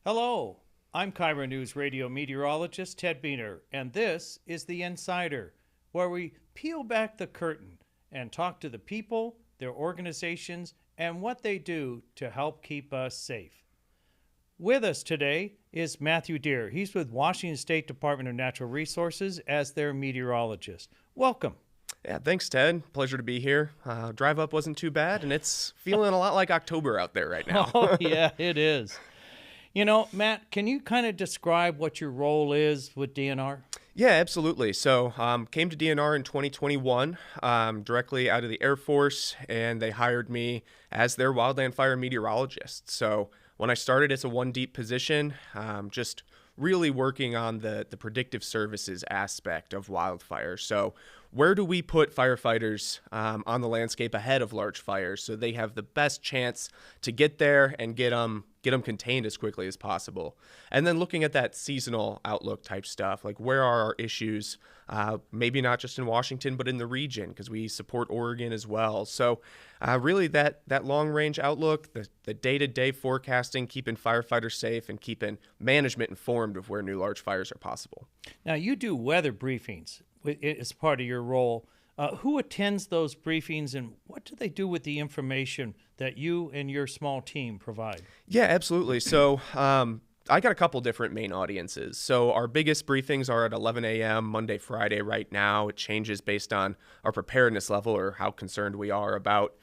Hello, I'm KIRO Newsradio meteorologist Ted Buehner, and this is The Insider, where we peel back the curtain and talk to the people, their organizations, and what they do to help keep us safe. With us today is Matthew Dehr. He's with Washington State Department of Natural Resources as their meteorologist. Welcome. Yeah, thanks, Ted. Pleasure to be here. Drive up wasn't too bad, and it's feeling a lot like October out there right now. Oh, yeah, it is. You know, Matt, can you kind of describe what your role is with DNR? Yeah, absolutely. So came to DNR in 2021 directly out of the Air Force, and they hired me as their Wildland Fire meteorologist. So when I started, it's a one deep position, just really working on the predictive services aspect of wildfire. So where do we put firefighters on the landscape ahead of large fires so they have the best chance to get there and get them contained as quickly as possible? And then looking at that seasonal outlook type stuff, like where are our issues, maybe not just in Washington, but in the region, because we support Oregon as well. So really that long range outlook, the day-to-day forecasting, keeping firefighters safe and keeping management informed of where new large fires are possible. Now, you do weather briefings as part of your role. Who attends those briefings, and what do they do with the information that you and your small team provide? Yeah, absolutely. So I got a couple different main audiences. So our biggest briefings are at 11 a.m. Monday, Friday right now. It changes based on our preparedness level or how concerned we are about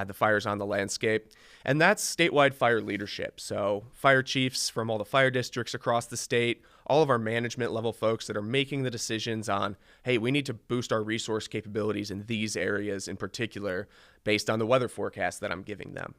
the fires on the landscape. And that's statewide fire leadership. So fire chiefs from all the fire districts across the state, all of our management level folks that are making the decisions on, hey, we need to boost our resource capabilities in these areas in particular based on the weather forecast that I'm giving them.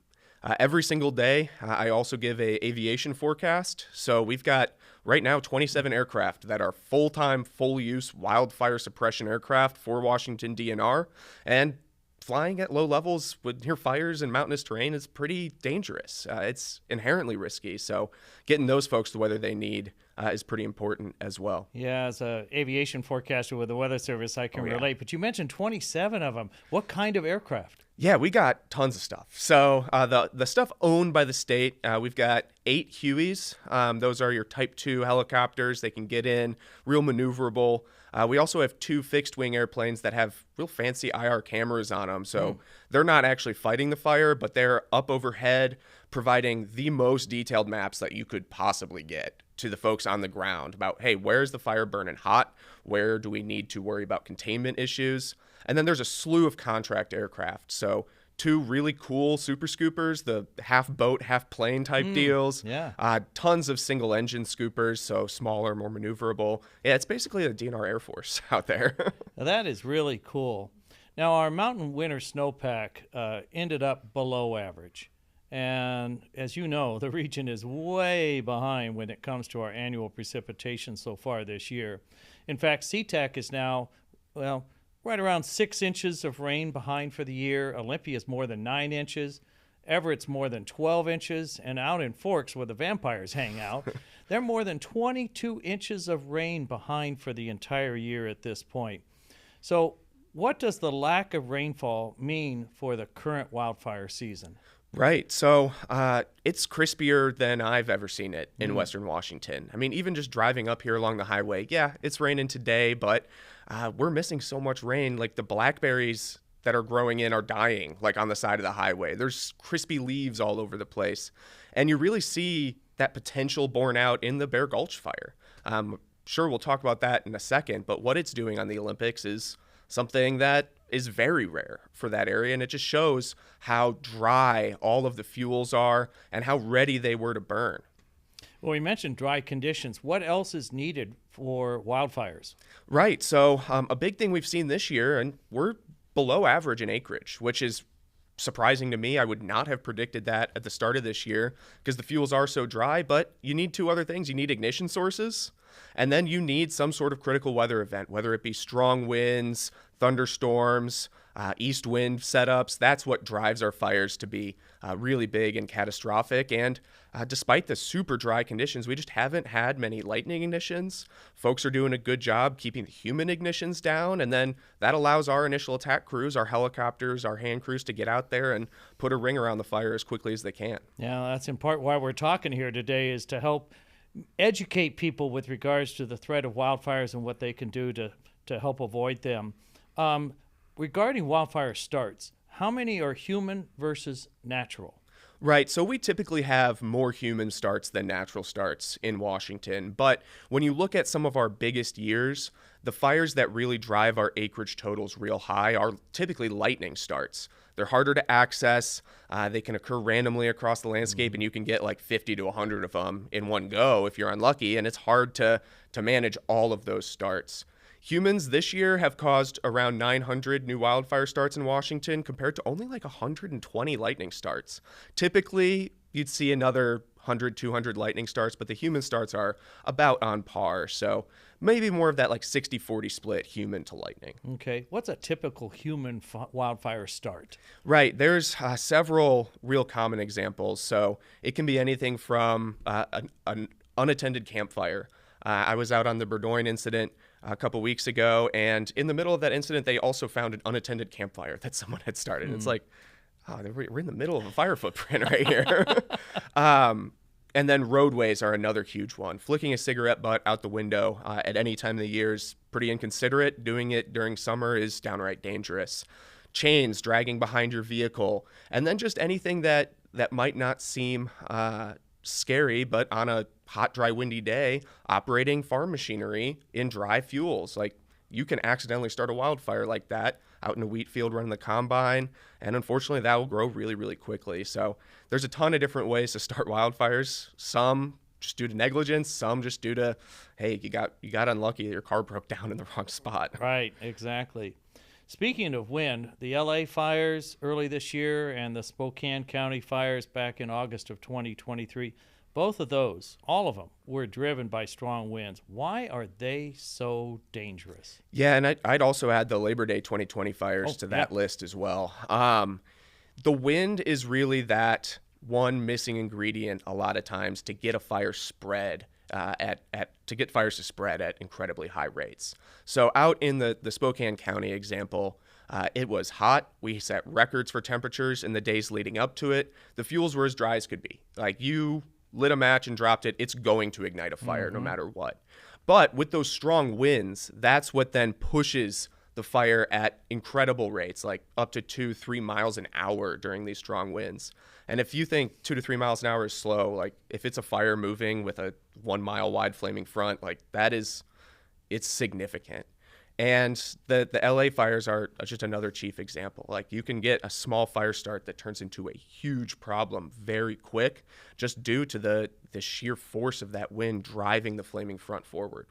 Every single day, I also give a aviation forecast. So we've got right now 27 aircraft that are full-time, full-use wildfire suppression aircraft for Washington DNR. And flying at low levels with near fires and mountainous terrain is pretty dangerous. It's inherently risky. So getting those folks the weather they need is pretty important as well. Yeah, as an aviation forecaster with the Weather Service, I can relate. But you mentioned 27 of them. What kind of aircraft? Yeah, we got tons of stuff. So the stuff owned by the state, we've got 8 Hueys. Those are your Type 2 helicopters. They can get in, real maneuverable. We also have 2 fixed-wing airplanes that have real fancy IR cameras on them. So they're not actually fighting the fire, but they're up overhead, providing the most detailed maps that you could possibly get to the folks on the ground about, hey, where's the fire burning hot? Where do we need to worry about containment issues? And then there's a slew of contract aircraft. So 2 really cool super scoopers, the half boat, half plane type deals. Yeah. Tons of single engine scoopers, so smaller, more maneuverable. Yeah, it's basically the DNR Air Force out there. Now, that is really cool. Now, our mountain winter snowpack ended up below average. And as you know, the region is way behind when it comes to our annual precipitation so far this year. In fact, SeaTac is now, well, right around 6 inches of rain behind for the year. Olympia is more than 9 inches. Everett's more than 12 inches. And out in Forks, where the vampires hang out, they're more than 22 inches of rain behind for the entire year at this point. So what does the lack of rainfall mean for the current wildfire season? Right. So it's crispier than I've ever seen it in Western Washington. I mean, even just driving up here along the highway, yeah, it's raining today, but we're missing so much rain. Like the blackberries that are growing in are dying, like on the side of the highway. There's crispy leaves all over the place. And you really see that potential borne out in the Bear Gulch fire. Sure, we'll talk about that in a second, but what it's doing on the Olympics is something that is very rare for that area, and it just shows how dry all of the fuels are and how ready they were to burn. Well, we mentioned dry conditions. What else is needed for wildfires? Right. So a big thing we've seen this year, and we're below average in acreage, which is surprising to me. I would not have predicted that at the start of this year because the fuels are so dry, but you need 2 other things. You need ignition sources, and then you need some sort of critical weather event, whether it be strong winds, thunderstorms, east wind setups. That's what drives our fires to be really big and catastrophic. And despite the super dry conditions, we just haven't had many lightning ignitions. Folks are doing a good job keeping the human ignitions down, and then that allows our initial attack crews, our helicopters, our hand crews to get out there and put a ring around the fire as quickly as they can. Yeah, that's in part why we're talking here today, is to help educate people with regards to the threat of wildfires and what they can do to help avoid them. Regarding wildfire starts, how many are human versus natural? Right, so we typically have more human starts than natural starts in Washington, but when you look at some of our biggest years, the fires that really drive our acreage totals real high are typically lightning starts. They're harder to access, they can occur randomly across the landscape, and you can get like 50 to 100 of them in one go if you're unlucky, and it's hard to manage all of those starts. Humans this year have caused around 900 new wildfire starts in Washington compared to only like 120 lightning starts. Typically, you'd see another 100, 200 lightning starts, but the human starts are about on par. So maybe more of that like 60-40 split human to lightning. Okay. What's a typical human wildfire start? Right. There's several real common examples. So it can be anything from an unattended campfire. I was out on the Burdoyne incident a couple weeks ago, and in the middle of that incident, they also found an unattended campfire that someone had started. It's like, oh, we're in the middle of a fire footprint right here. And then roadways are another huge one. Flicking a cigarette butt out the window at any time of the year is pretty inconsiderate. Doing it during summer is downright dangerous. Chains dragging behind your vehicle, and then just anything that might not seem scary, but on a hot, dry, windy day, operating farm machinery in dry fuels. Like, you can accidentally start a wildfire like that out in a wheat field running the combine, and unfortunately that will grow really, really quickly. So there's a ton of different ways to start wildfires. Some just due to negligence, some just due to, hey, you got unlucky, your car broke down in the wrong spot. Right, exactly. Speaking of wind, the LA fires early this year and the Spokane County fires back in August of 2023, both of those, all of them, were driven by strong winds. Why are they so dangerous? Yeah, and I'd also add the Labor Day 2020 fires to that list as well. The wind is really that one missing ingredient a lot of times to get a fire spread to get fires to spread at incredibly high rates. So out in the Spokane County example, it was hot. We set records for temperatures in the days leading up to it. The fuels were as dry as could be. Like, you lit a match and dropped it, it's going to ignite a fire no matter what. But with those strong winds, that's what then pushes the fire at incredible rates, like up to 2-3 miles an hour during these strong winds. And if you think 2 to 3 miles an hour is slow, like if it's a fire moving with a 1 mile wide flaming front, like it's significant. And the LA fires are just another chief example. Like, you can get a small fire start that turns into a huge problem very quick, just due to the sheer force of that wind driving the flaming front forward.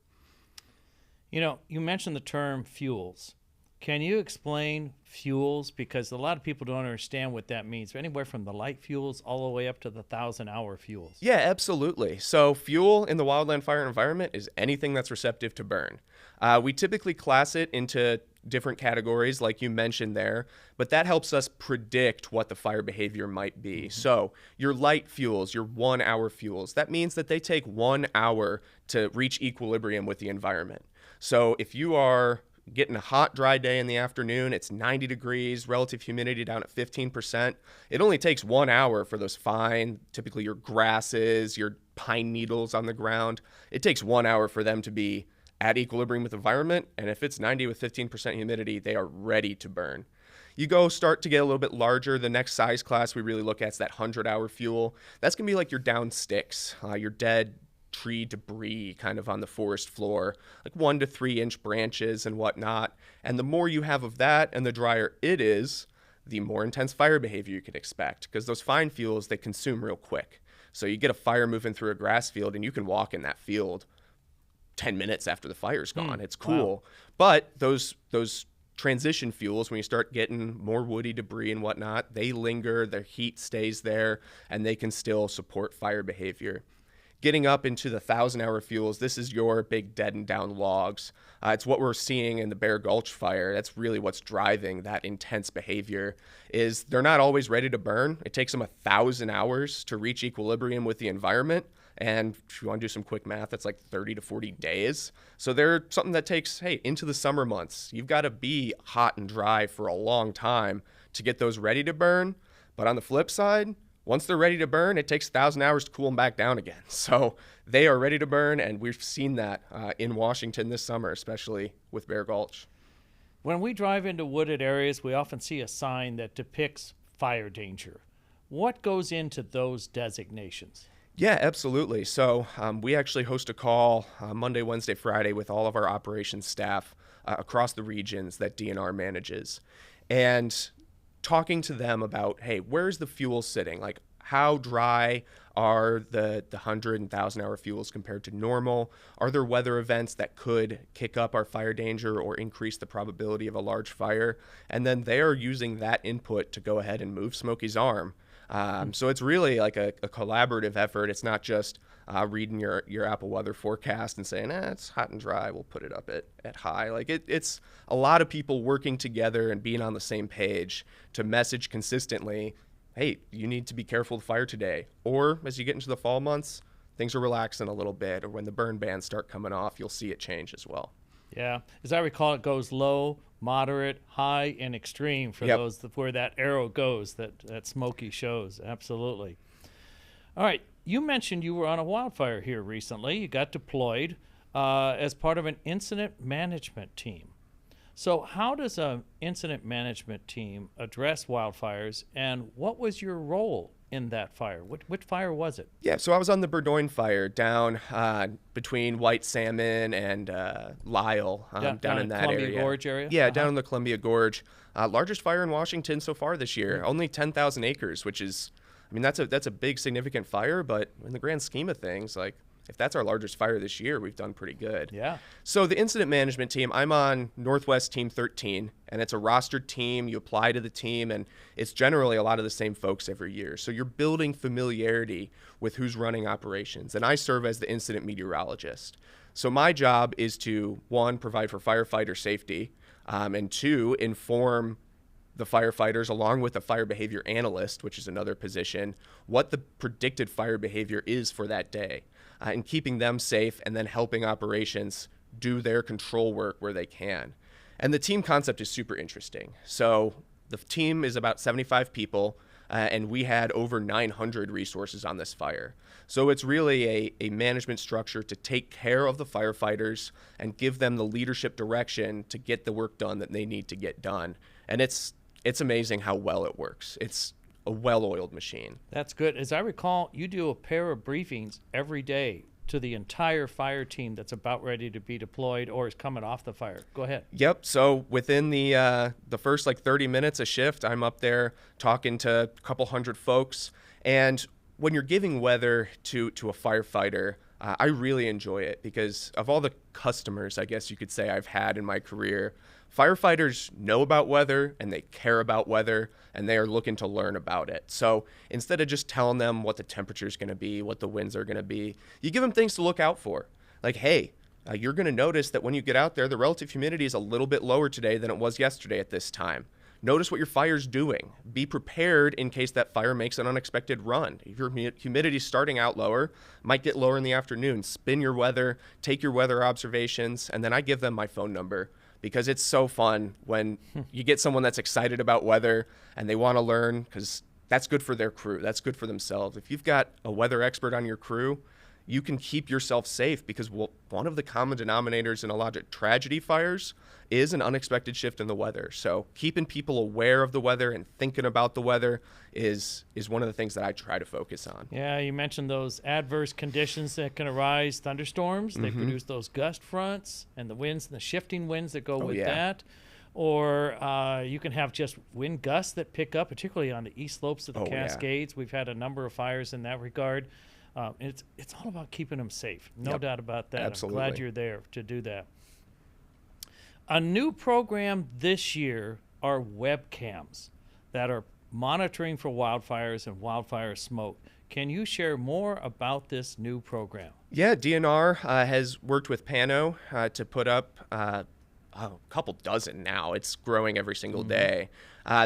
You know, you mentioned the term fuels. Can you explain fuels? Because a lot of people don't understand what that means. Anywhere from the light fuels all the way up to the 1,000-hour fuels. Yeah, absolutely. So fuel in the wildland fire environment is anything that's receptive to burn. We typically class it into different categories, like you mentioned there, but that helps us predict what the fire behavior might be. So your light fuels, your 1 hour fuels, that means that they take 1 hour to reach equilibrium with the environment. So if you are getting a hot, dry day in the afternoon, it's 90 degrees, relative humidity down at 15%. It only takes 1 hour for those fine, typically your grasses, your pine needles on the ground. It takes 1 hour for them to be at equilibrium with the environment, and if it's 90 with 15% humidity, they are ready to burn. You start to get a little bit larger. The next size class we really look at is that 100-hour fuel. That's going to be like your down sticks, your dead tree debris kind of on the forest floor, like 1 to 3 inch branches and whatnot. And the more you have of that and the drier it is, the more intense fire behavior you can expect, because those fine fuels, they consume real quick. So you get a fire moving through a grass field and you can walk in that field 10 minutes after the fire's gone. It's cool. Wow. But those transition fuels, when you start getting more woody debris and whatnot, they linger, their heat stays there, and they can still support fire behavior. getting up into the 1,000-hour fuels, this is your big deadened down logs. It's what we're seeing in the Bear Gulch fire. That's really what's driving that intense behavior, is they're not always ready to burn. It takes them 1,000 hours to reach equilibrium with the environment. And if you want to do some quick math, that's like 30 to 40 days. So they're something that takes, hey, into the summer months. You've got to be hot and dry for a long time to get those ready to burn. But on the flip side, once they're ready to burn, it takes 1,000 hours to cool them back down again. So they are ready to burn, and we've seen that in Washington this summer, especially with Bear Gulch. When we drive into wooded areas, we often see a sign that depicts fire danger. What goes into those designations? Yeah, absolutely. So we actually host a call Monday, Wednesday, Friday with all of our operations staff across the regions that DNR manages, and talking to them about, hey, where's the fuel sitting? Like, how dry are the 100 and 1,000-hour fuels compared to normal? Are there weather events that could kick up our fire danger or increase the probability of a large fire? And then they are using that input to go ahead and move Smokey's arm. So it's really like a collaborative effort. It's not just reading your Apple weather forecast and saying, it's hot and dry, we'll put it up at high. Like it's a lot of people working together and being on the same page to message consistently, hey, you need to be careful of the fire today. Or as you get into the fall months, things are relaxing a little bit, or when the burn bans start coming off, you'll see it change as well. Yeah. As I recall, it goes low, moderate, high, and extreme for those where that arrow goes, that Smokey shows. Absolutely. All right. You mentioned you were on a wildfire here recently. You got deployed as part of an incident management team. So how does an incident management team address wildfires, and what was your role in that fire? Which fire was it? Yeah, so I was on the Burdoyne fire down between White Salmon and Lyle, down in that Columbia area. Gorge area? Yeah, down in the Columbia Gorge. Largest fire in Washington so far this year. Only 10,000 acres, which is, I mean, that's a big, significant fire, but in the grand scheme of things, like, if that's our largest fire this year, we've done pretty good. Yeah. So the incident management team, I'm on Northwest Team 13, and it's a rostered team. You apply to the team, and it's generally a lot of the same folks every year. So you're building familiarity with who's running operations, and I serve as the incident meteorologist. So my job is to, one, provide for firefighter safety, and two, inform the firefighters, along with the fire behavior analyst, which is another position, what the predicted fire behavior is for that day, and keeping them safe, and then helping operations do their control work where they can. And the team concept is super interesting. So the team is about 75 people, and we had over 900 resources on this fire. So it's really a management structure to take care of the firefighters and give them the leadership direction to get the work done that they need to get done. And it's amazing how well it works. It's a well-oiled machine. That's good. As I recall, you do a pair of briefings every day to the entire fire team that's about ready to be deployed or is coming off the fire. Go ahead. Yep. So within the first 30 minutes a shift, I'm up there talking to a couple hundred folks. And when you're giving weather to a firefighter, I really enjoy it because of all the customers, I guess you could say, I've had in my career. Firefighters know about weather and they care about weather and they are looking to learn about it. So instead of just telling them what the temperature is going to be, what the winds are going to be, you give them things to look out for. Like, hey, you're going to notice that when you get out there, the relative humidity is a little bit lower today than it was yesterday at this time. Notice what your fire's doing. Be prepared in case that fire makes an unexpected run. If your humidity's starting out lower, might get lower in the afternoon. Spin your weather, take your weather observations, and then I give them my phone number because it's so fun when you get someone that's excited about weather and they want to learn because that's good for their crew. That's good for themselves. If you've got a weather expert on your crew, you can keep yourself safe because one of the common denominators in a lot of tragedy fires is an unexpected shift in the weather. So keeping people aware of the weather and thinking about the weather is one of the things that I try to focus on. Yeah, you mentioned those adverse conditions that can arise, thunderstorms. They produce those gust fronts and the winds and the shifting winds that go with that. Or you can have just wind gusts that pick up, particularly on the east slopes of the Cascades. We've had a number of fires in that regard. It's all about keeping them safe. No doubt about that. Absolutely. I'm glad you're there to do that. A new program this year are webcams that are monitoring for wildfires and wildfire smoke. Can you share more about this new program? Yeah, DNR has worked with Pano to put up a couple dozen now. It's growing every single day.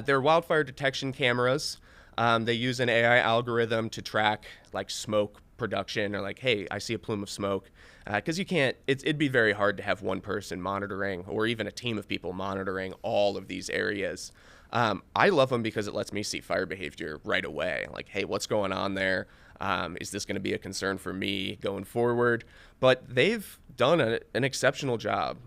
They're wildfire detection cameras. They use an AI algorithm to track like smoke production, or like, hey, I see a plume of smoke. Because you can't, it'd be very hard to have one person monitoring, or even a team of people monitoring all of these areas. I love them because it lets me see fire behavior right away. Like, hey, what's going on there? Is this going to be a concern for me going forward? But they've done an exceptional job,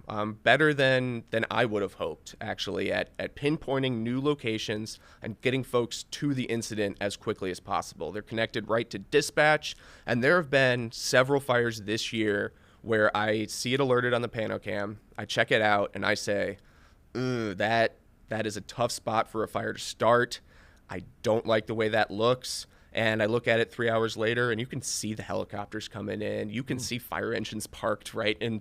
better than I would have hoped, actually, at pinpointing new locations and getting folks to the incident as quickly as possible. They're connected right to dispatch, and there have been several fires this year where I see it alerted on the PanoCam, I check it out, and I say, ooh, that is a tough spot for a fire to start. I don't like the way that looks. And I look at it 3 hours later, and you can see the helicopters coming in. You can see fire engines parked right in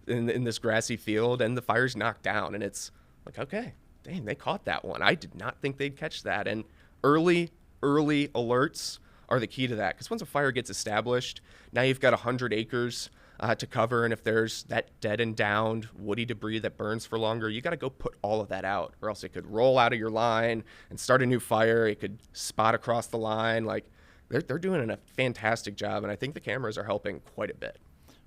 this grassy field, and the fire's knocked down. And it's like, okay, dang, they caught that one. I did not think they'd catch that. And early alerts are the key to that, because once a fire gets established, now you've got 100 acres to cover, and if there's that dead and downed woody debris that burns for longer, you got to go put all of that out, or else it could roll out of your line and start a new fire. It could spot across the line. Like, they're doing a fantastic job, and I think the cameras are helping quite a bit.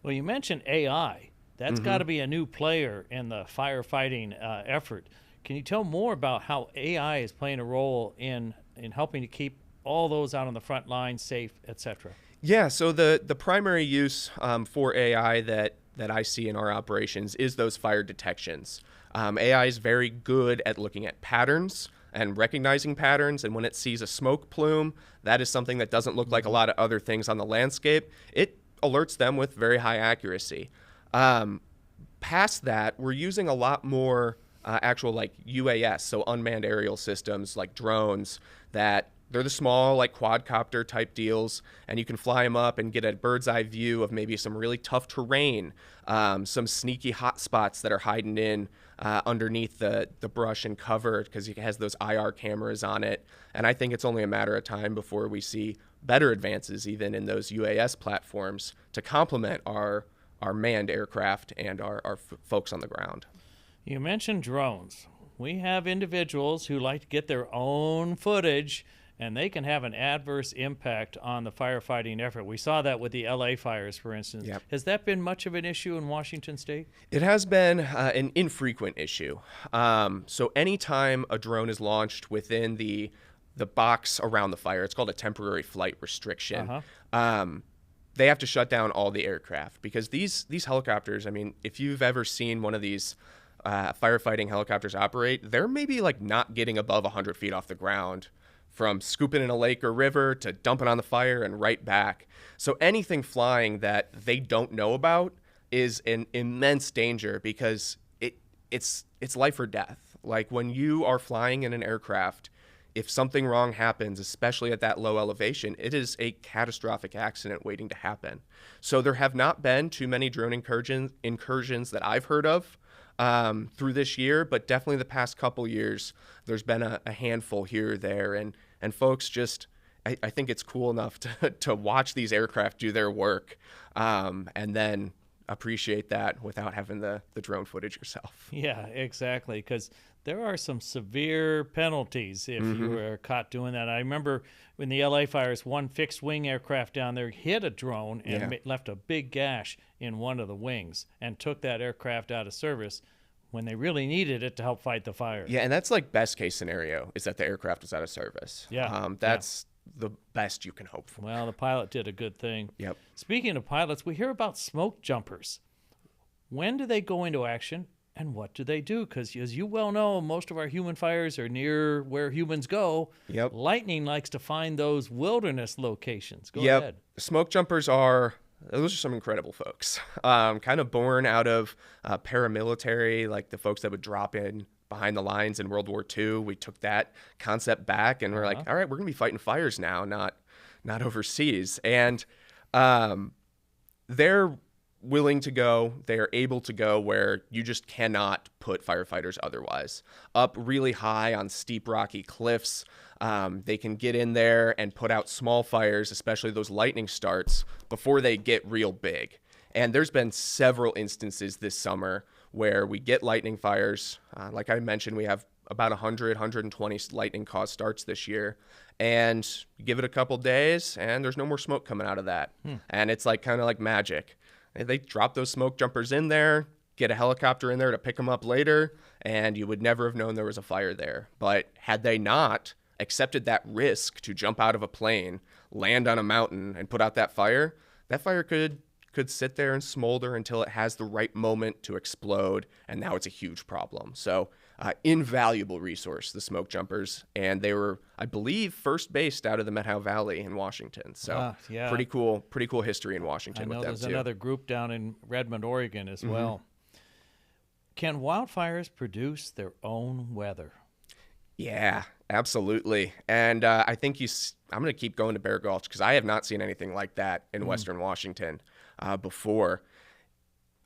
Well, you mentioned AI. That's got to be a new player in the firefighting effort. Can you tell more about how AI is playing a role in helping to keep all those out on the front line safe, etc.? Yeah, so the primary use for AI that I see in our operations is those fire detections. AI is very good at looking at patterns and recognizing patterns, and when it sees a smoke plume, that is something that doesn't look like a lot of other things on the landscape. It alerts them with very high accuracy. Past that, we're using a lot more actual like UAS, so unmanned aerial systems like drones, that they're the small, like quadcopter type deals, and you can fly them up and get a bird's eye view of maybe some really tough terrain, some sneaky hot spots that are hiding in underneath the brush and cover, because it has those IR cameras on it. And I think it's only a matter of time before we see better advances even in those UAS platforms to complement our manned aircraft and our folks on the ground. You mentioned drones. We have individuals who like to get their own footage, and they can have an adverse impact on the firefighting effort. We saw that with the LA fires, for instance. Yep. Has that been much of an issue in Washington State? It has been an infrequent issue. So anytime a drone is launched within the box around the fire, it's called a temporary flight restriction. They have to shut down all the aircraft, because these helicopters, I mean, if you've ever seen one of these firefighting helicopters operate, they're maybe like not getting above 100 feet off the ground, from scooping in a lake or river to dumping on the fire and right back. So anything flying that they don't know about is an immense danger, because it's life or death. Like, when you are flying in an aircraft, if something wrong happens, especially at that low elevation, it is a catastrophic accident waiting to happen. So there have not been too many drone incursions that I've heard of through this year, but definitely the past couple years, there's been a handful here or there, and folks just, I think it's cool enough to watch these aircraft do their work, and then appreciate that without having the drone footage yourself. Yeah, exactly, because there are some severe penalties if you are caught doing that. I remember when the LA fires, one fixed wing aircraft down there hit a drone and left a big gash in one of the wings, and took that aircraft out of service when they really needed it to help fight the fire. Yeah, and that's like best case scenario, is that the aircraft was out of service. Yeah. That's the best you can hope for. Well, the pilot did a good thing. Yep. Speaking of pilots, we hear about smoke jumpers. When do they go into action, and what do they do? Because as you well know, most of our human fires are near where humans go. Yep. Lightning likes to find those wilderness locations. Go ahead. Smoke jumpers those are some incredible folks. Kind of born out of paramilitary, like the folks that would drop in behind the lines in World War II. We took that concept back, and we're like, all right, we're going to be fighting fires now, not overseas. And they're willing to go, they are able to go where you just cannot put firefighters otherwise. Up really high on steep rocky cliffs, They can get in there and put out small fires, especially those lightning starts, before they get real big. And there's been several instances this summer where we get lightning fires. Like I mentioned, we have about 100, 120 lightning-caused starts this year. And you give it a couple days, and there's no more smoke coming out of that. And it's like kind of like magic. They drop those smoke jumpers in there, get a helicopter in there to pick them up later, and you would never have known there was a fire there. But had they not accepted that risk to jump out of a plane, land on a mountain, and put out that fire could sit there and smolder until it has the right moment to explode, and now it's a huge problem. So invaluable resource, the smoke jumpers, and they were, I believe, first based out of the Methow Valley in Washington. So yeah. pretty cool history in Washington with them too. There's another group down in Redmond, Oregon as well. Can wildfires produce their own weather? Yeah, absolutely. And I think I'm going to keep going to Bear Gulch because I have not seen anything like that in Western Washington before.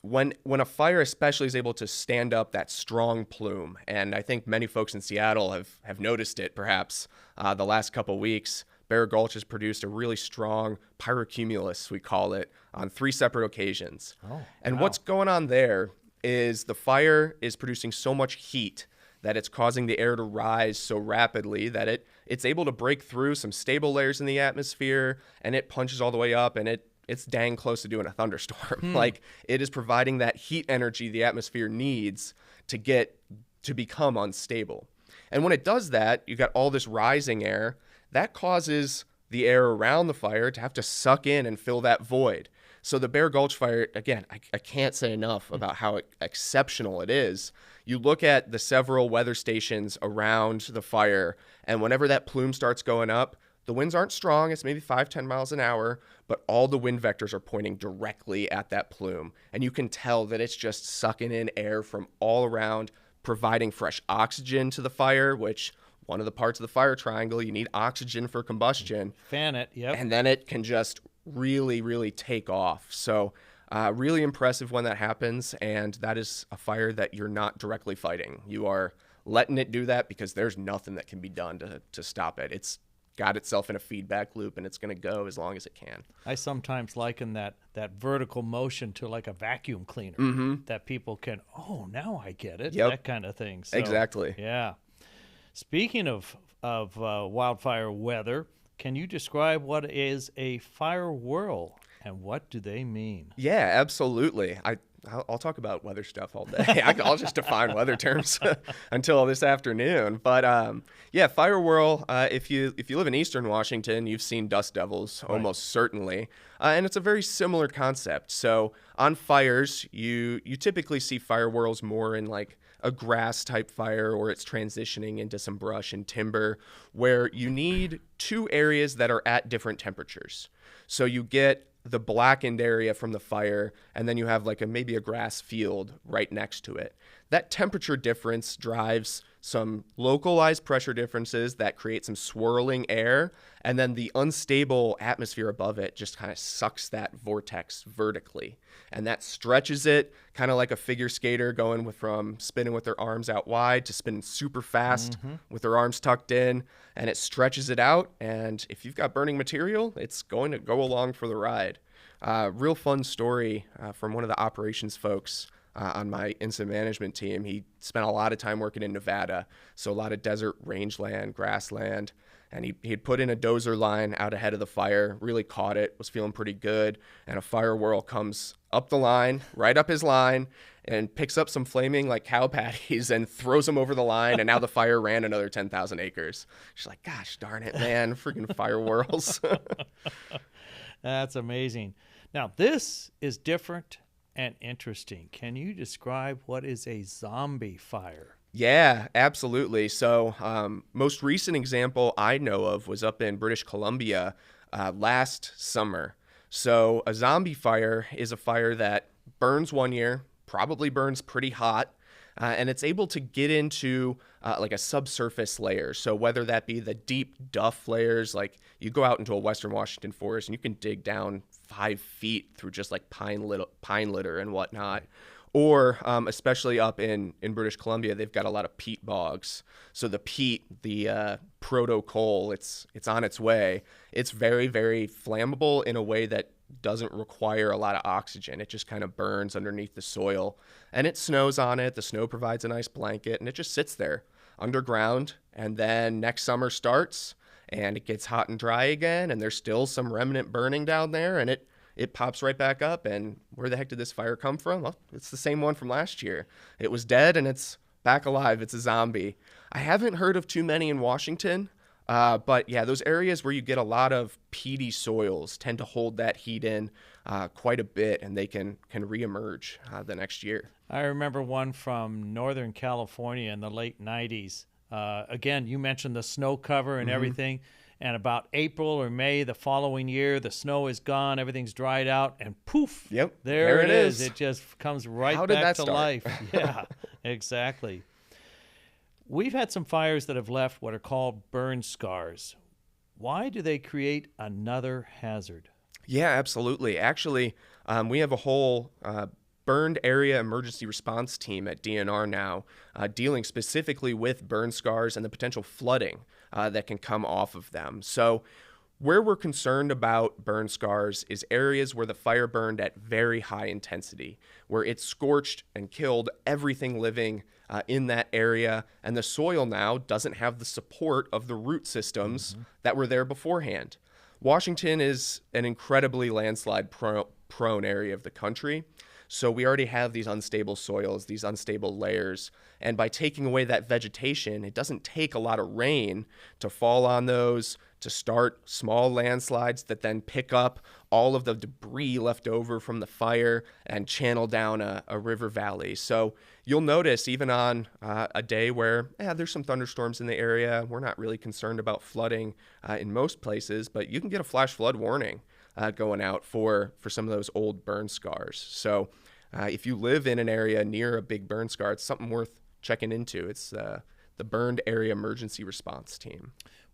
When a fire especially is able to stand up that strong plume, and I think many folks in Seattle have noticed it perhaps the last couple weeks, Bear Gulch has produced a really strong pyrocumulus, we call it, on 3 separate occasions. And what's going on there is the fire is producing so much heat that it's causing the air to rise so rapidly that it's able to break through some stable layers in the atmosphere, and it punches all the way up, and it's dang close to doing a thunderstorm. Like, it is providing that heat energy the atmosphere needs to become unstable. And when it does that, you got all this rising air that causes the air around the fire to have to suck in and fill that void. So the Bear Gulch fire, again, I can't say enough about how exceptional it is. You look at the several weather stations around the fire, and whenever that plume starts going up, the winds aren't strong. It's maybe 5-10 miles an hour, but all the wind vectors are pointing directly at that plume. And you can tell that it's just sucking in air from all around, providing fresh oxygen to the fire, which one of the parts of the fire triangle, you need oxygen for combustion. Fan it, yep. And then it can just really, really take off. So really impressive when that happens. And that is a fire that you're not directly fighting. You are letting it do that because there's nothing that can be done to stop it. It's got itself in a feedback loop, and it's going to go as long as it can. I sometimes liken that vertical motion to like a vacuum cleaner that people can, now I get it, that kind of thing. So, exactly. Yeah. Speaking of wildfire weather, can you describe what is a fire whirl and what do they mean? Yeah, absolutely. I'll talk about weather stuff all day. I'll just define weather terms until this afternoon. But fire whirl. If you live in Eastern Washington, you've seen dust devils almost certainly, and it's a very similar concept. So on fires, you typically see fire whirls more in like a grass type fire, or it's transitioning into some brush and timber, where you need 2 areas that are at different temperatures. So you get the blackened area from the fire, and then you have like maybe a grass field right next to it. That temperature difference drives some localized pressure differences that create some swirling air, and then the unstable atmosphere above it just kind of sucks that vortex vertically, and that stretches it kind of like a figure skater going from spinning with their arms out wide to spinning super fast with their arms tucked in, and it stretches it out, and if you've got burning material, it's going to go along for the ride. Real fun story from one of the operations folks on my incident management team. He spent a lot of time working in Nevada, so a lot of desert rangeland, grassland, and he had put in a dozer line out ahead of the fire, really caught it, was feeling pretty good, and a fire whirl comes up the line, right up his line, and picks up some flaming like cow patties and throws them over the line, and now the fire ran another 10,000 acres. She's like, gosh darn it, man, freaking fire whirls. That's amazing. Now, this is different and interesting. Can you describe what is a zombie fire? Yeah, absolutely. So most recent example I know of was up in British Columbia last summer. So a zombie fire is a fire that burns one year, probably burns pretty hot, and it's able to get into like a subsurface layer. So whether that be the deep duff layers, like you go out into a Western Washington forest and you can dig down 5 feet through just like pine litter and whatnot, Or especially up in British Columbia, they've got a lot of peat bogs. So the peat, the proto coal, it's on its way. It's very, very flammable in a way that doesn't require a lot of oxygen. It just kind of burns underneath the soil, and it snows on it. The snow provides a nice blanket, and it just sits there underground. And then next summer starts, and it gets hot and dry again, and there's still some remnant burning down there, and it pops right back up. And where the heck did this fire come from? Well, it's the same one from last year. It was dead, and it's back alive. It's a zombie. I haven't heard of too many in Washington, but yeah, those areas where you get a lot of peaty soils tend to hold that heat in quite a bit, and they can reemerge the next year. I remember one from Northern California in the late 90s. Again, you mentioned the snow cover and everything. And about April or May the following year, the snow is gone, everything's dried out, and poof, there it is. It just comes right back to life. Yeah, exactly. We've had some fires that have left what are called burn scars. Why do they create another hazard? Yeah, absolutely. Actually, we have a whole burned area emergency response team at DNR now, dealing specifically with burn scars and the potential flooding that can come off of them. So where we're concerned about burn scars is areas where the fire burned at very high intensity, where it scorched and killed everything living in that area, and the soil now doesn't have the support of the root systems that were there beforehand. Washington is an incredibly landslide prone area of the country. So we already have these unstable soils, these unstable layers. And by taking away that vegetation, it doesn't take a lot of rain to fall on those, to start small landslides that then pick up all of the debris left over from the fire and channel down a river valley. So you'll notice even on a day where there's some thunderstorms in the area, we're not really concerned about flooding in most places, but you can get a flash flood warning going out for some of those old burn scars. So if you live in an area near a big burn scar, it's something worth checking into. It's the Burned Area Emergency Response Team.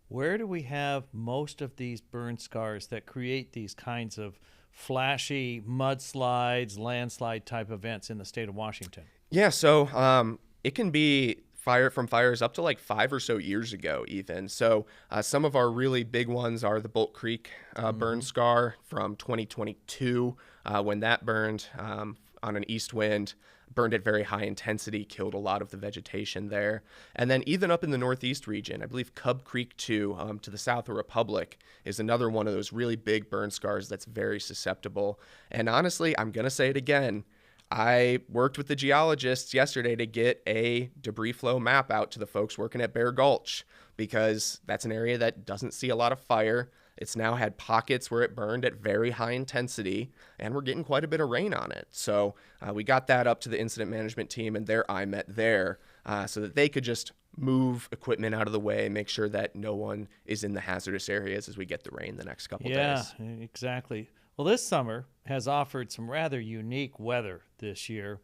Where do we have most of these burn scars that create these kinds of flashy mudslides, landslide type events in the state of Washington? Yeah, so it can be fires up to like 5 or so years ago even. So some of our really big ones are the Bolt Creek burn scar from 2022 when that burned on an east wind, burned at very high intensity, killed a lot of the vegetation there. And then even up in the northeast region, I believe Cub Creek 2 to the south of Republic is another one of those really big burn scars that's very susceptible. And honestly, I'm going to say it again, I worked with the geologists yesterday to get a debris flow map out to the folks working at Bear Gulch, because that's an area that doesn't see a lot of fire. It's now had pockets where it burned at very high intensity, and we're getting quite a bit of rain on it. So we got that up to the incident management team and their IMET there so that they could just move equipment out of the way, make sure that no one is in the hazardous areas as we get the rain the next couple days. Yeah, exactly. Well, this summer has offered some rather unique weather this year,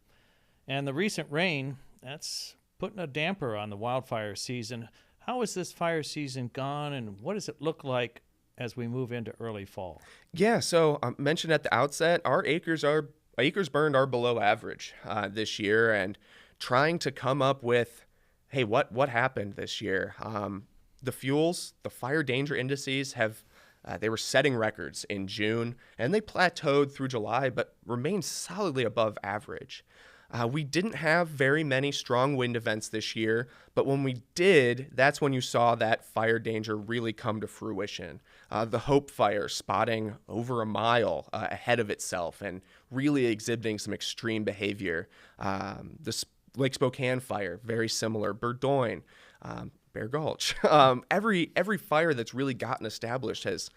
and the recent rain, that's putting a damper on the wildfire season. How has this fire season gone, and what does it look like as we move into early fall? Yeah, so I mentioned at the outset, our acres burned are below average this year, and trying to come up with, hey, what happened this year? The fuels, the fire danger indices they were setting records in June, and they plateaued through July, but remained solidly above average. We didn't have very many strong wind events this year, but when we did, that's when you saw that fire danger really come to fruition. The Hope Fire spotting over a mile ahead of itself and really exhibiting some extreme behavior. The Lake Spokane Fire, very similar. Burdoyne, Bear Gulch. Every fire that's really gotten established has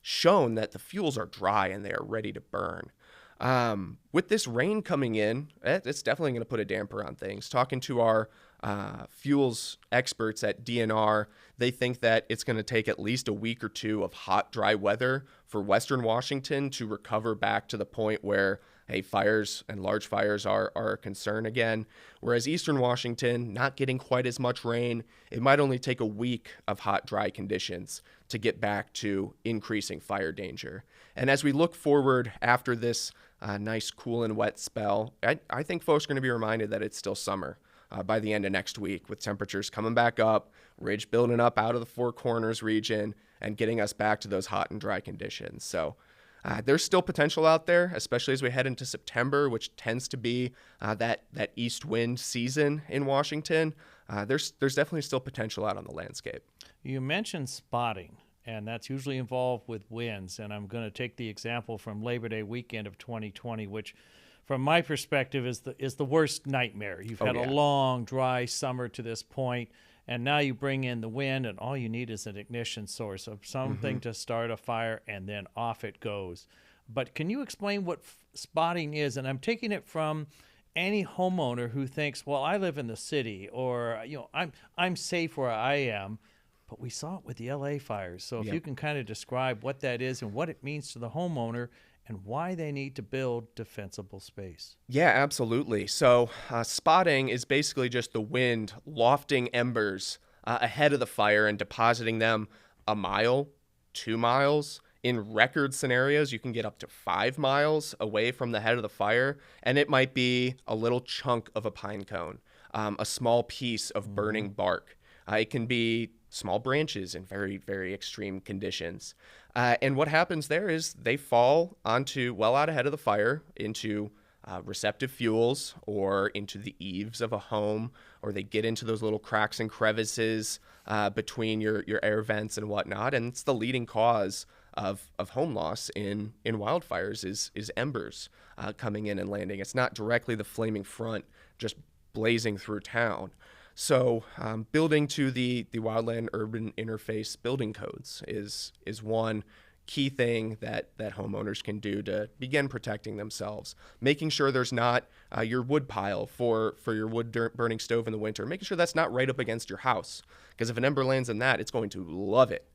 shown that the fuels are dry and they are ready to burn. With this rain coming in, it's definitely going to put a damper on things. Talking to our fuels experts at DNR, they think that it's going to take at least a week or two of hot, dry weather for Western Washington to recover back to the point where, hey, fires and large fires are a concern again. Whereas Eastern Washington, not getting quite as much rain, it might only take a week of hot, dry conditions to get back to increasing fire danger. And as we look forward after this a nice cool and wet spell, I think folks are going to be reminded that it's still summer by the end of next week, with temperatures coming back up, ridge building up out of the Four Corners region, and getting us back to those hot and dry conditions. So there's still potential out there, especially as we head into September, which tends to be that east wind season in Washington. There's definitely still potential out on the landscape. You mentioned spotting, and that's usually involved with winds. And I'm going to take the example from Labor Day weekend of 2020, which from my perspective is the worst nightmare. You've had a long, dry summer to this point, and now you bring in the wind, and all you need is an ignition source of something to start a fire, and then off it goes. But can you explain what spotting is? And I'm taking it from any homeowner who thinks, well, I live in the city, or I'm safe where I am. But we saw it with the LA fires. So if you can kind of describe what that is and what it means to the homeowner and why they need to build defensible space. Yeah, absolutely. So spotting is basically just the wind lofting embers ahead of the fire and depositing them a mile, 2 miles. In record scenarios, you can get up to 5 miles away from the head of the fire, and it might be a little chunk of a pine cone, a small piece of burning bark. It can be small branches in very, very extreme conditions. And what happens there is they fall onto well out ahead of the fire into receptive fuels or into the eaves of a home, or they get into those little cracks and crevices between your air vents and whatnot. And it's the leading cause of home loss in wildfires is embers coming in and landing. It's not directly the flaming front just blazing through town. So building to the wildland urban interface building codes is one key thing that homeowners can do to begin protecting themselves, making sure there's not your wood pile for your wood burning stove in the winter, making sure that's not right up against your house, because if an ember lands in that, it's going to love it.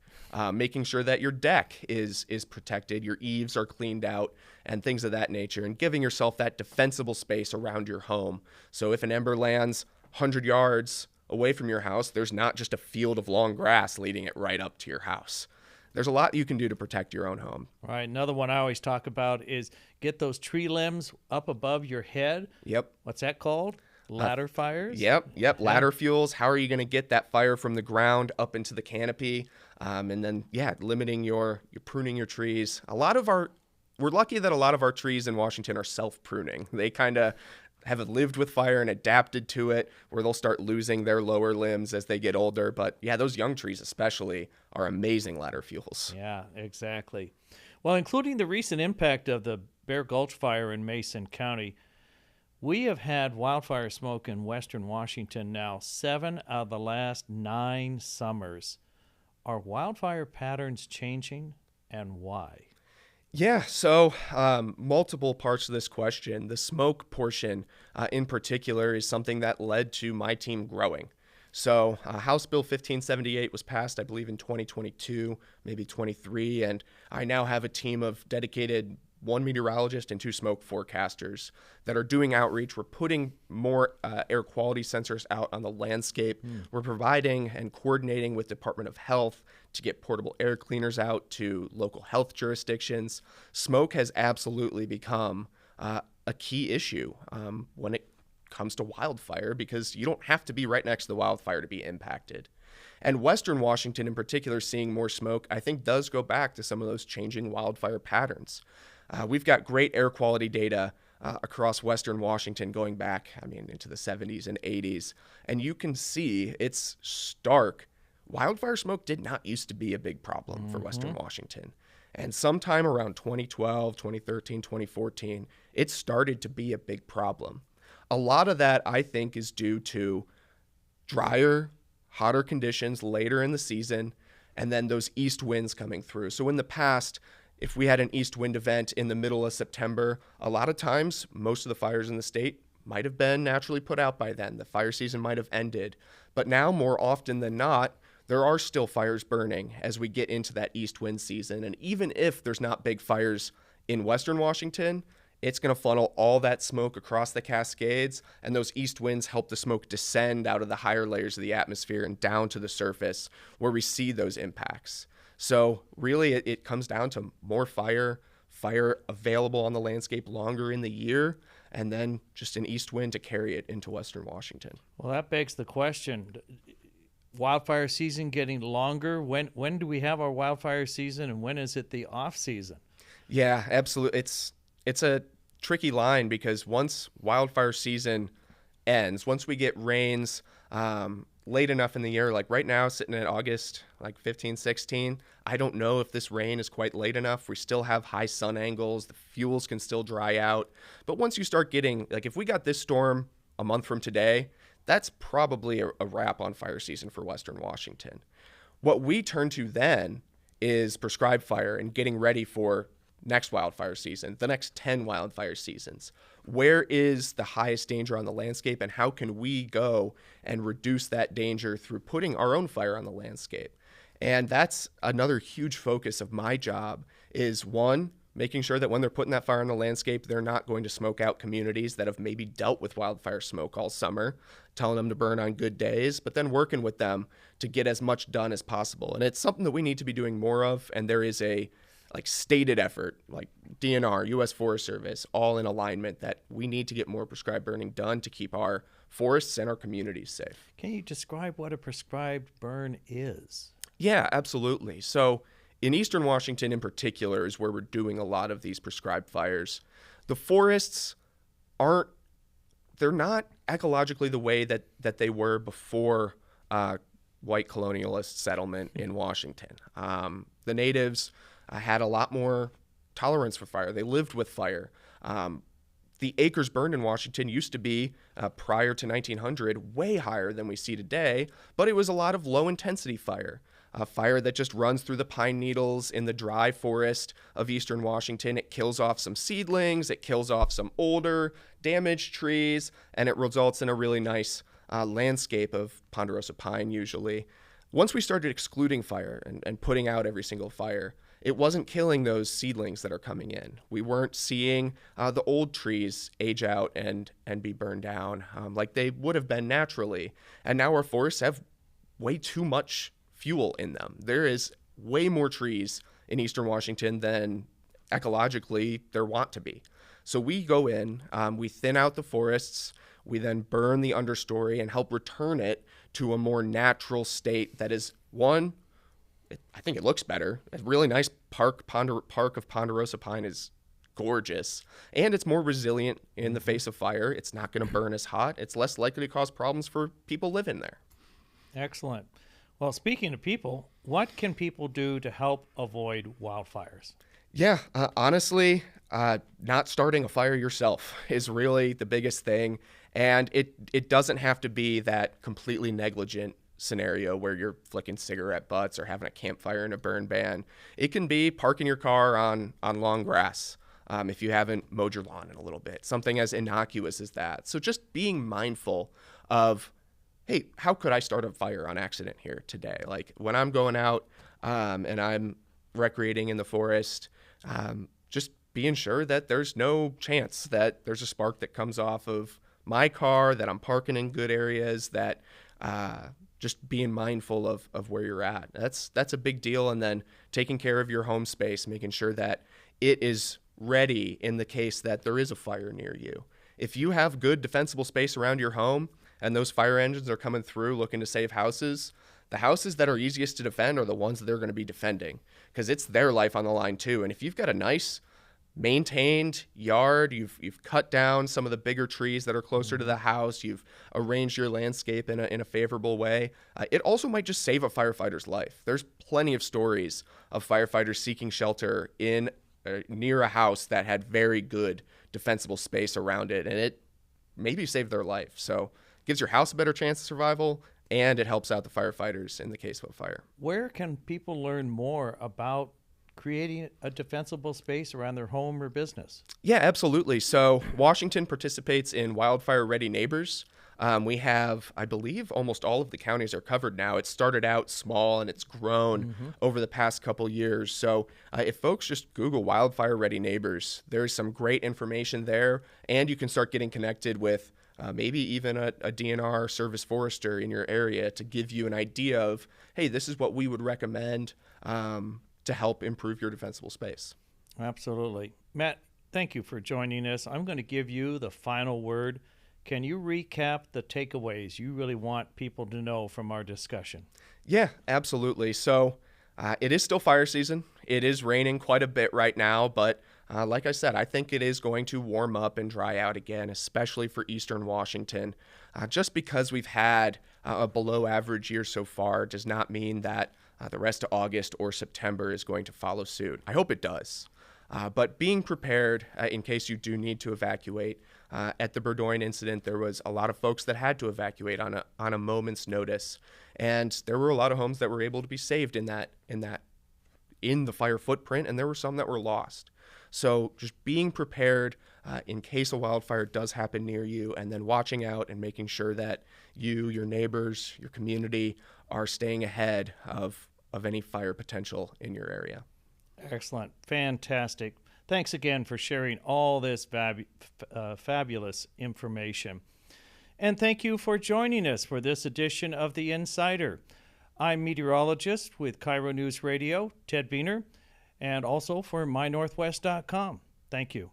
Making sure that your deck is protected, your eaves are cleaned out, and things of that nature, and giving yourself that defensible space around your home. So if an ember lands 100 yards away from your house, there's not just a field of long grass leading it right up to your house. There's a lot you can do to protect your own home. All right. Another one I always talk about is get those tree limbs up above your head. Yep. What's that called? Ladder fires? Yep. Ladder fuels. How are you going to get that fire from the ground up into the canopy? And then, limiting you're pruning your trees. We're lucky that a lot of our trees in Washington are self-pruning. They kind of have lived with fire and adapted to it, where they'll start losing their lower limbs as they get older. But those young trees especially are amazing ladder fuels. Yeah, exactly. Well, including the recent impact of the Bear Gulch fire in Mason County, we have had wildfire smoke in western Washington now 7 out of the last 9 summers. Are wildfire patterns changing, and why? Yeah, so multiple parts of this question. The smoke portion in particular is something that led to my team growing. So House Bill 1578 was passed, I believe, in 2022, maybe 23, and I now have a team of dedicated 1 meteorologist and 2 smoke forecasters that are doing outreach. We're putting more air quality sensors out on the landscape. We're providing and coordinating with Department of Health to get portable air cleaners out to local health jurisdictions. Smoke has absolutely become a key issue when it comes to wildfire, because you don't have to be right next to the wildfire to be impacted. And Western Washington in particular seeing more smoke, I think, does go back to some of those changing wildfire patterns. We've got great air quality data across Western Washington going back, into the 70s and 80s. And you can see it's stark. Wildfire smoke did not used to be a big problem for Western Washington. And sometime around 2012, 2013, 2014, it started to be a big problem. A lot of that, I think, is due to drier, hotter conditions later in the season, and then those east winds coming through. So in the past, if we had an east wind event in the middle of September, a lot of times, most of the fires in the state might have been naturally put out by then. The fire season might have ended. But now, more often than not, there are still fires burning as we get into that east wind season. And even if there's not big fires in Western Washington, it's going to funnel all that smoke across the Cascades, and those east winds help the smoke descend out of the higher layers of the atmosphere and down to the surface where we see those impacts. So really, it comes down to more fire fire available on the landscape longer in the year, and then just an east wind to carry it into western Washington. Well, that begs the question. Wildfire season getting longer. When do we have our wildfire season, and when is it the off season? Yeah, absolutely. It's a tricky line because once wildfire season ends, once we get rains late enough in the year, like right now sitting at August, like 15, 16, I don't know if this rain is quite late enough. We still have high sun angles. The fuels can still dry out. But once you start getting, like if we got this storm a month from today, that's probably a wrap on fire season for western Washington. What we turn to then is prescribed fire and getting ready for next wildfire season, the next 10 wildfire seasons. Where is the highest danger on the landscape, and how can we go and reduce that danger through putting our own fire on the landscape? And that's another huge focus of my job is, one, making sure that when they're putting that fire on the landscape, they're not going to smoke out communities that have maybe dealt with wildfire smoke all summer, telling them to burn on good days, but then working with them to get as much done as possible. And it's something that we need to be doing more of, and there is a stated effort, like DNR, U.S. Forest Service, all in alignment that we need to get more prescribed burning done to keep our forests and our communities safe. Can you describe what a prescribed burn is? Yeah, absolutely. So in eastern Washington in particular is where we're doing a lot of these prescribed fires. The forests they're not ecologically the way that they were before white colonialist settlement in Washington. The natives had a lot more tolerance for fire. They lived with fire. The acres burned in Washington used to be, prior to 1900, way higher than we see today, but it was a lot of low-intensity fire. Fire that just runs through the pine needles in the dry forest of eastern Washington. It kills off some seedlings, it kills off some older, damaged trees, and it results in a really nice landscape of ponderosa pine usually. Once we started excluding fire and putting out every single fire, it wasn't killing those seedlings that are coming in. We weren't seeing the old trees age out and be burned down like they would have been naturally. And now our forests have way too much fuel in them. There is way more trees in eastern Washington than ecologically there want to be. So we go in, we thin out the forests, we then burn the understory and help return it to a more natural state that is, one, I think it looks better. A really nice park of ponderosa pine is gorgeous, and it's more resilient in the face of fire. It's not going to burn as hot. It's less likely to cause problems for people living there. Excellent. Well, speaking of people, what can people do to help avoid wildfires? Yeah, honestly, not starting a fire yourself is really the biggest thing, and it doesn't have to be that completely negligent scenario where you're flicking cigarette butts or having a campfire in a burn ban. It can be parking your car on long grass if you haven't mowed your lawn in a little bit, something as innocuous as that. So just being mindful of, hey, how could I start a fire on accident here today? Like when I'm going out and I'm recreating in the forest, just being sure that there's no chance that there's a spark that comes off of my car, that I'm parking in good areas, that just being mindful of where you're at. That's a big deal. And then taking care of your home space, making sure that it is ready in the case that there is a fire near you. If you have good defensible space around your home and those fire engines are coming through looking to save houses, the houses that are easiest to defend are the ones that they're going to be defending because it's their life on the line too. And if you've got a nice maintained yard, you've cut down some of the bigger trees that are closer to the house, you've arranged your landscape in a favorable way, it also might just save a firefighter's life. There's plenty of stories of firefighters seeking shelter in near a house that had very good defensible space around it, and it maybe saved their life. So it gives your house a better chance of survival, and it helps out the firefighters in the case of a fire. Where can people learn more about creating a defensible space around their home or business? Yeah, absolutely. So Washington participates in Wildfire Ready Neighbors. We have, I believe, almost all of the counties are covered now. It started out small and it's grown over the past couple years. So if folks just Google Wildfire Ready Neighbors, there's some great information there, and you can start getting connected with maybe even a DNR service forester in your area to give you an idea of, hey, this is what we would recommend to help improve your defensible space. Absolutely. Matt, thank you for joining us. I'm going to give you the final word. Can you recap the takeaways you really want people to know from our discussion? Yeah, absolutely. So it is still fire season. It is raining quite a bit right now, but like I said, I think it is going to warm up and dry out again, especially for eastern Washington. Just because we've had a below average year so far does not mean that the rest of August or September is going to follow suit. I hope it does. But being prepared in case you do need to evacuate. At the Burdoyne incident, there was a lot of folks that had to evacuate on a moment's notice, and there were a lot of homes that were able to be saved in the fire footprint, and there were some that were lost. So just being prepared in case a wildfire does happen near you, and then watching out and making sure that you, your neighbors, your community are staying ahead of any fire potential in your area. Excellent. Fantastic. Thanks again for sharing all this fabulous information. And thank you for joining us for this edition of The Insider. I'm meteorologist with KIRO News Radio, Ted Buehner, and also for MyNorthwest.com. Thank you.